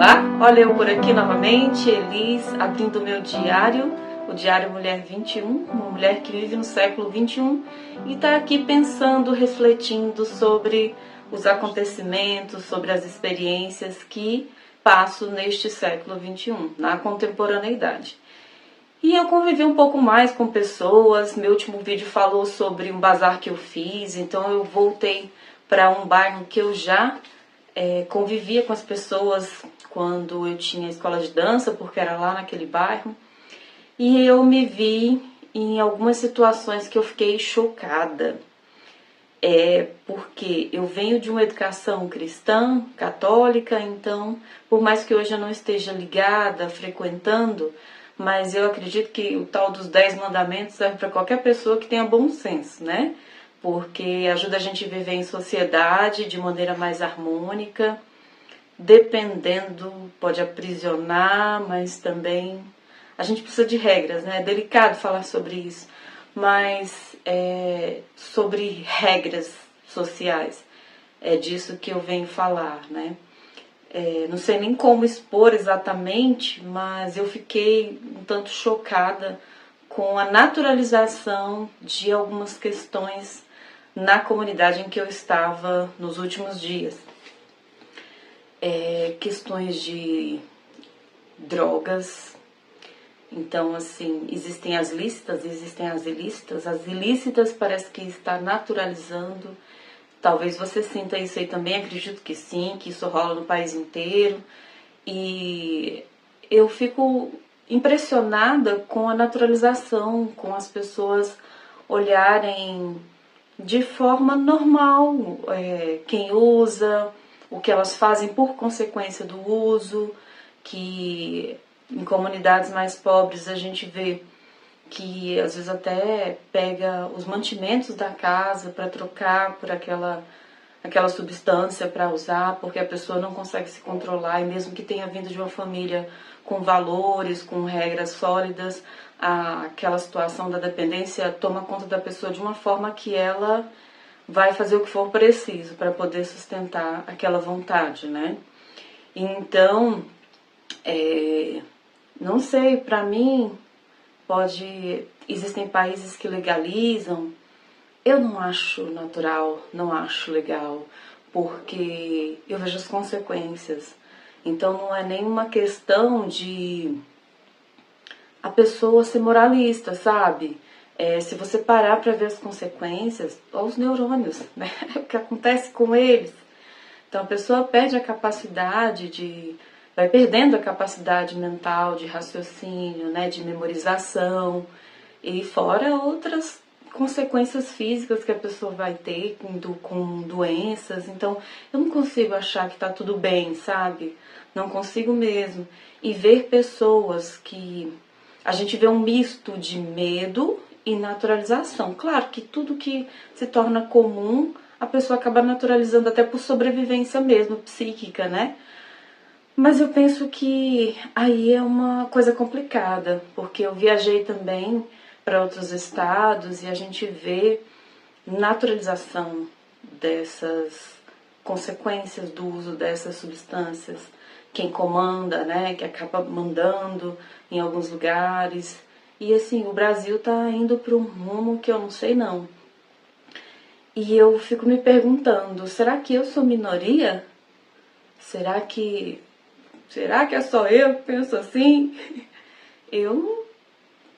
Olá, olha eu por aqui novamente, Elis, abrindo o meu diário, o Diário Mulher 21, uma mulher que vive no século 21 e está aqui pensando, refletindo sobre os acontecimentos, sobre as experiências que passo neste século 21, na contemporaneidade. E eu convivi um pouco mais com pessoas, meu último vídeo falou sobre um bazar que eu fiz, então eu voltei para um bairro que eu já convivia com as pessoas quando eu tinha escola de dança, porque era lá naquele bairro. E eu me vi em algumas situações que eu fiquei chocada. Porque eu venho de uma educação cristã, católica, então, por mais que hoje eu não esteja ligada, frequentando, mas eu acredito que o tal dos 10 mandamentos serve para qualquer pessoa que tenha bom senso, né? Porque ajuda a gente a viver em sociedade de maneira mais harmônica, dependendo, pode aprisionar, mas também a gente precisa de regras, né? É delicado falar sobre isso, mas sobre regras sociais, é disso que eu venho falar, né? Não sei nem como expor exatamente, mas eu fiquei um tanto chocada com a naturalização de algumas questões na comunidade em que eu estava nos últimos dias. Questões de drogas. Então, assim, existem as lícitas, existem as ilícitas. As ilícitas parece que está naturalizando. Talvez você sinta isso aí também, acredito que sim, que isso rola no país inteiro. E eu fico impressionada com a naturalização, com as pessoas olharem de forma normal quem usa, o que elas fazem por consequência do uso, que em comunidades mais pobres a gente vê que às vezes até pega os mantimentos da casa para trocar por aquela substância para usar, porque a pessoa não consegue se controlar, e mesmo que tenha vindo de uma família com valores, com regras sólidas, aquela situação da dependência toma conta da pessoa de uma forma que ela vai fazer o que for preciso para poder sustentar aquela vontade, né? Então, não sei, para mim, existem países que legalizam. Eu não acho natural, não acho legal, porque eu vejo as consequências. Então não é nenhuma questão de a pessoa ser moralista, sabe? Se você parar para ver as consequências, olha os neurônios, né? O que acontece com eles. Então a pessoa perde a capacidade vai perdendo a capacidade mental de raciocínio, né? De memorização, e fora outras consequências físicas que a pessoa vai ter com doenças. Então eu não consigo achar que tá tudo bem, sabe? Não consigo mesmo. E ver pessoas que a gente vê um misto de medo e naturalização. Claro que tudo que se torna comum, a pessoa acaba naturalizando até por sobrevivência mesmo, psíquica, né? Mas eu penso que aí é uma coisa complicada, porque eu viajei também para outros estados e a gente vê naturalização dessas consequências do uso dessas substâncias. Quem comanda, né, que acaba mandando em alguns lugares. E assim, o Brasil tá indo para um rumo que eu não sei não. E eu fico me perguntando, será que eu sou minoria? Será que é só eu que penso assim? Eu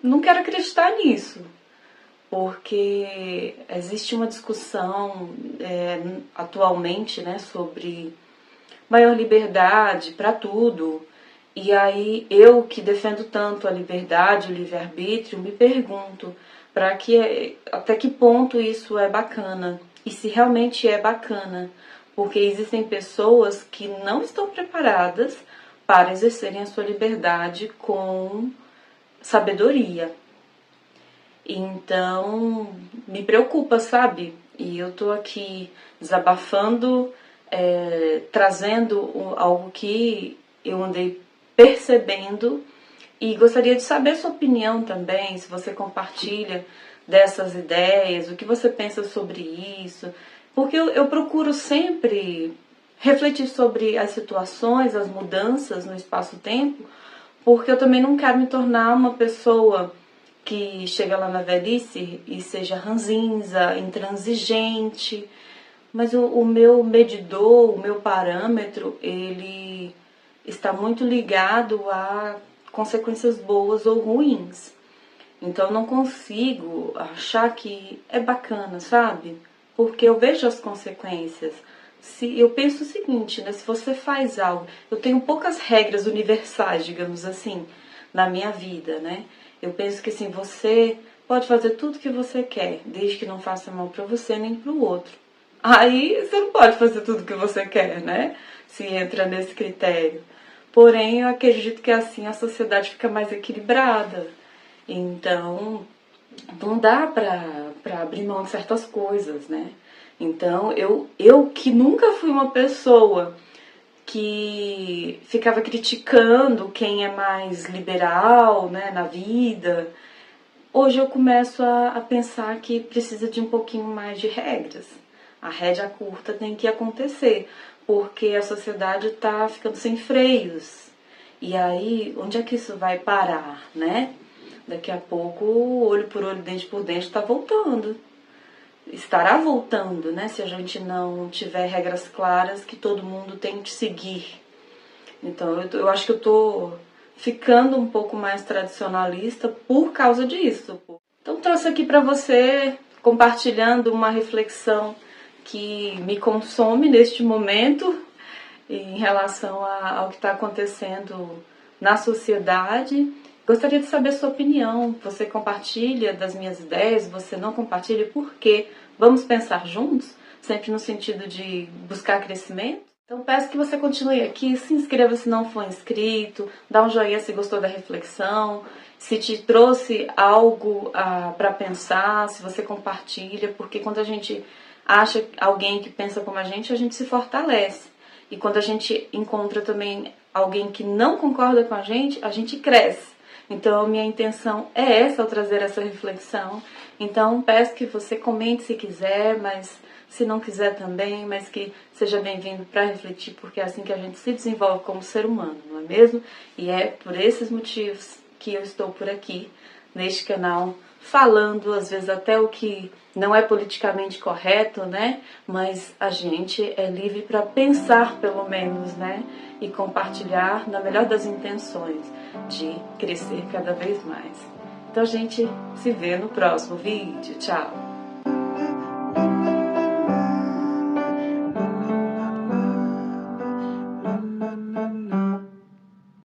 não quero acreditar nisso, porque existe uma discussão atualmente, né, sobre maior liberdade para tudo. E aí eu que defendo tanto a liberdade, o livre-arbítrio, me pergunto até que ponto isso é bacana, e se realmente é bacana, porque existem pessoas que não estão preparadas para exercerem a sua liberdade com sabedoria. Então, me preocupa, sabe? E eu tô aqui desabafando, trazendo algo que eu andei percebendo, e gostaria de saber sua opinião também, se você compartilha dessas ideias, o que você pensa sobre isso, porque eu procuro sempre refletir sobre as situações, as mudanças no espaço-tempo, porque eu também não quero me tornar uma pessoa que chega lá na velhice e seja ranzinza, intransigente. Mas o meu medidor, o meu parâmetro, ele está muito ligado a consequências boas ou ruins. Então eu não consigo achar que é bacana, sabe? Porque eu vejo as consequências. Se eu penso o seguinte, né? Se você faz algo, eu tenho poucas regras universais, digamos assim, na minha vida, né? Eu penso que assim, você pode fazer tudo que você quer, desde que não faça mal para você nem para o outro. Aí você não pode fazer tudo que você quer, né? Se entra nesse critério. Porém, eu acredito que assim a sociedade fica mais equilibrada. Então, não dá pra abrir mão de certas coisas, né? Então, eu que nunca fui uma pessoa que ficava criticando quem é mais liberal, né, na vida, hoje eu começo a pensar que precisa de um pouquinho mais de regras. A rédea curta tem que acontecer, porque a sociedade está ficando sem freios. E aí, onde é que isso vai parar, né? Daqui a pouco, olho por olho, dente por dente, está voltando. Estará voltando, né? Se a gente não tiver regras claras que todo mundo tem que seguir. Então, eu acho que eu tô ficando um pouco mais tradicionalista por causa disso. Então, trouxe aqui para você, compartilhando uma reflexão que me consome neste momento em relação ao que está acontecendo na sociedade. Gostaria de saber sua opinião. Você compartilha das minhas ideias? Você não compartilha? Por quê? Vamos pensar juntos? Sempre no sentido de buscar crescimento? Então peço que você continue aqui, se inscreva se não for inscrito, dá um joinha se gostou da reflexão, se te trouxe algo para pensar, se você compartilha, porque quando a gente acha alguém que pensa como a gente se fortalece. E quando a gente encontra também alguém que não concorda com a gente cresce. Então, minha intenção é essa, ao trazer essa reflexão. Então, peço que você comente se quiser, mas se não quiser também, mas que seja bem-vindo para refletir, porque é assim que a gente se desenvolve como ser humano, não é mesmo? E é por esses motivos que eu estou por aqui, neste canal, falando, às vezes até o que não é politicamente correto, né? Mas a gente é livre para pensar, pelo menos, né? E compartilhar na melhor das intenções de crescer cada vez mais. Então a gente se vê no próximo vídeo. Tchau!